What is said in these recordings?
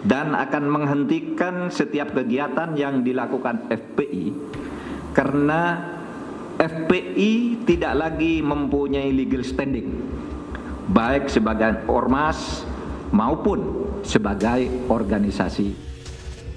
dan akan menghentikan setiap kegiatan yang dilakukan FPI karena FPI tidak lagi mempunyai legal standing baik sebagai ormas maupun sebagai organisasi.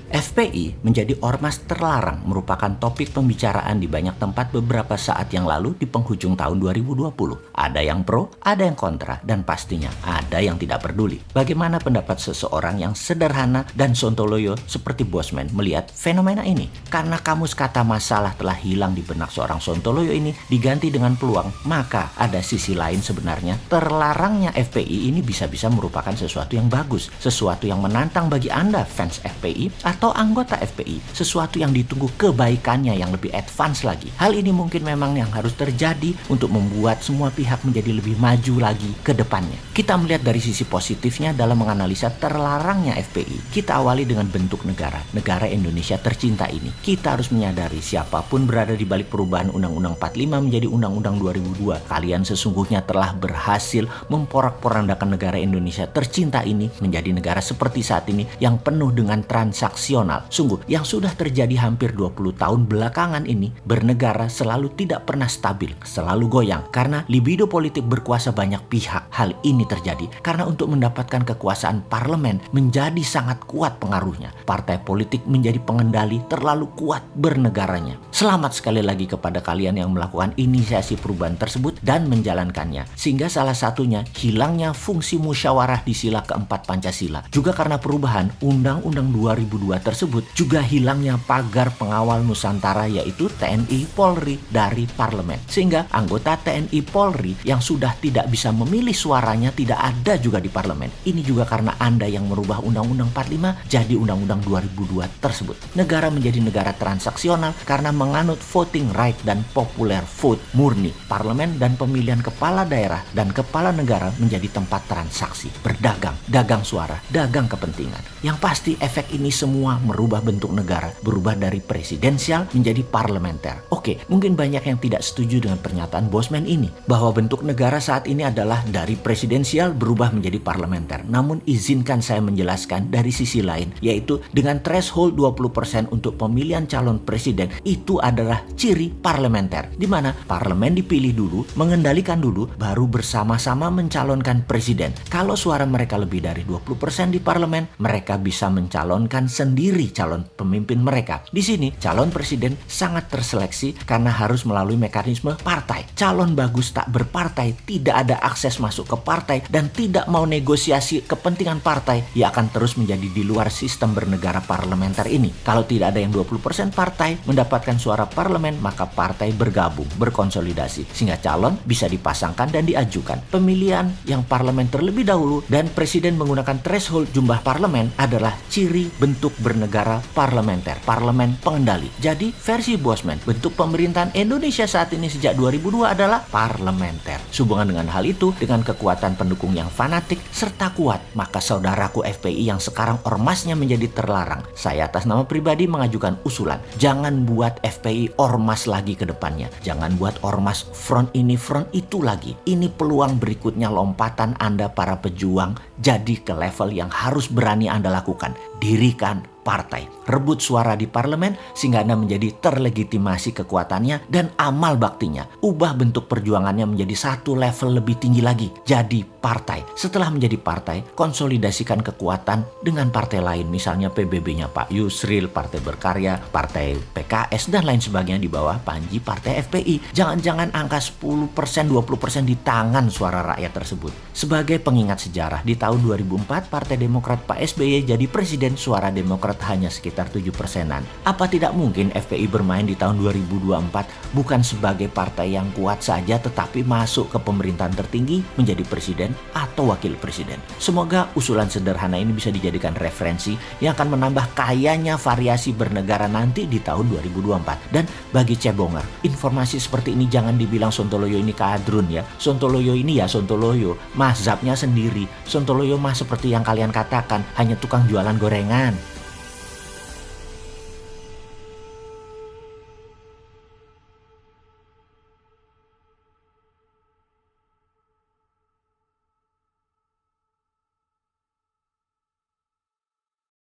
FPI menjadi ormas terlarang merupakan topik pembicaraan di banyak tempat beberapa saat yang lalu di penghujung tahun 2020. Ada yang pro, ada yang kontra, dan pastinya ada yang tidak peduli. Bagaimana pendapat seseorang yang sederhana dan sontoloyo seperti Bosman melihat fenomena ini? Karena kamus kata masalah telah hilang di benak seorang sontoloyo ini diganti dengan peluang, maka ada sisi lain sebenarnya terlarangnya FPI ini bisa-bisa merupakan sesuatu yang bagus, sesuatu yang menantang bagi Anda fans FPI atau anggota FPI, sesuatu yang ditunggu kebaikannya yang lebih advance lagi. Hal ini mungkin memang yang harus terjadi untuk membuat semua pihak menjadi lebih maju lagi ke depannya. Kita melihat dari sisi positifnya dalam menganalisa terlarangnya FPI. Kita awali dengan bentuk negara Indonesia tercinta ini. Kita harus menyadari siapapun berada di balik perubahan Undang-Undang 45 menjadi Undang-Undang 2002. Kalian sesungguhnya telah berhasil memporak-porandakan negara Indonesia tercinta ini menjadi negara seperti saat ini yang penuh dengan transaksi. Sungguh, yang sudah terjadi hampir 20 tahun belakangan ini, bernegara selalu tidak pernah stabil, selalu goyang. Karena libido politik berkuasa banyak pihak. Hal ini terjadi karena untuk mendapatkan kekuasaan parlemen menjadi sangat kuat pengaruhnya. Partai politik menjadi pengendali terlalu kuat bernegaranya. Selamat sekali lagi kepada kalian yang melakukan inisiasi perubahan tersebut dan menjalankannya. Sehingga salah satunya hilangnya fungsi musyawarah di sila keempat Pancasila. Juga karena perubahan Undang-Undang 2002 tersebut juga hilangnya pagar pengawal Nusantara yaitu TNI Polri dari parlemen. Sehingga anggota TNI Polri yang sudah tidak bisa memilih suaranya tidak ada juga di parlemen. Ini juga karena Anda yang merubah Undang-Undang 45 jadi Undang-Undang 2002 tersebut. Negara menjadi negara transaksional karena menganut voting right dan popular vote murni. Parlemen dan pemilihan kepala daerah dan kepala negara menjadi tempat transaksi, berdagang, dagang suara, dagang kepentingan. Yang pasti efek ini semua merubah bentuk negara, berubah dari presidensial menjadi parlementer. Oke, mungkin banyak yang tidak setuju dengan pernyataan Bosman ini, bahwa bentuk negara saat ini adalah dari presidensial berubah menjadi parlementer. Namun izinkan saya menjelaskan dari sisi lain, yaitu dengan threshold 20% untuk pemilihan calon presiden, itu adalah ciri parlementer, di mana parlemen dipilih dulu, mengendalikan dulu, baru bersama-sama mencalonkan presiden. Kalau suara mereka lebih dari 20% di parlemen, mereka bisa mencalonkan sendiri calon pemimpin mereka. Di sini calon presiden sangat terseleksi karena harus melalui mekanisme partai. Calon bagus tak berpartai, tidak ada akses masuk ke partai dan tidak mau negosiasi kepentingan partai, ia akan terus menjadi di luar sistem bernegara parlementer ini. Kalau tidak ada yang 20% partai mendapatkan suara parlemen, maka partai bergabung, berkonsolidasi sehingga calon bisa dipasangkan dan diajukan. Pemilihan yang parlemen terlebih dahulu dan presiden menggunakan threshold jumlah parlemen adalah ciri bentuk bernegara parlementer, parlemen pengendali. Jadi versi Bosman, bentuk pemerintahan Indonesia saat ini sejak 2002 adalah parlementer. Sehubungan dengan hal itu, dengan kekuatan pendukung yang fanatik serta kuat, maka saudaraku FPI yang sekarang ormasnya menjadi terlarang, saya atas nama pribadi mengajukan usulan, jangan buat FPI ormas lagi ke depannya. Jangan buat ormas front ini front itu lagi. Ini peluang berikutnya lompatan Anda para pejuang jadi ke level yang harus berani Anda lakukan. Dirikan partai, rebut suara di parlemen sehingga Anda menjadi terlegitimasi kekuatannya dan amal baktinya. Ubah bentuk perjuangannya menjadi satu level lebih tinggi lagi. Jadi partai. Setelah menjadi partai, konsolidasikan kekuatan dengan partai lain. Misalnya PBB-nya Pak Yusril, Partai Berkarya, Partai PKS, dan lain sebagainya di bawah panji Partai FPI. Jangan-jangan angka 10%, 20% di tangan suara rakyat tersebut. Sebagai pengingat sejarah, di tahun 2004 Partai Demokrat Pak SBY jadi presiden, suara Demokrat hanya sekitar 7%-an. Apa tidak mungkin FPI bermain di tahun 2024 bukan sebagai partai yang kuat saja tetapi masuk ke pemerintahan tertinggi menjadi presiden atau wakil presiden? Semoga usulan sederhana ini bisa dijadikan referensi yang akan menambah kayanya variasi bernegara nanti di tahun 2024. Dan bagi cebonger, informasi seperti ini jangan dibilang Sontoloyo ini kadrun ya. Sontoloyo ini ya Sontoloyo, mazhabnya sendiri. Sontoloyo mah seperti yang kalian katakan, hanya tukang jualan gorengan.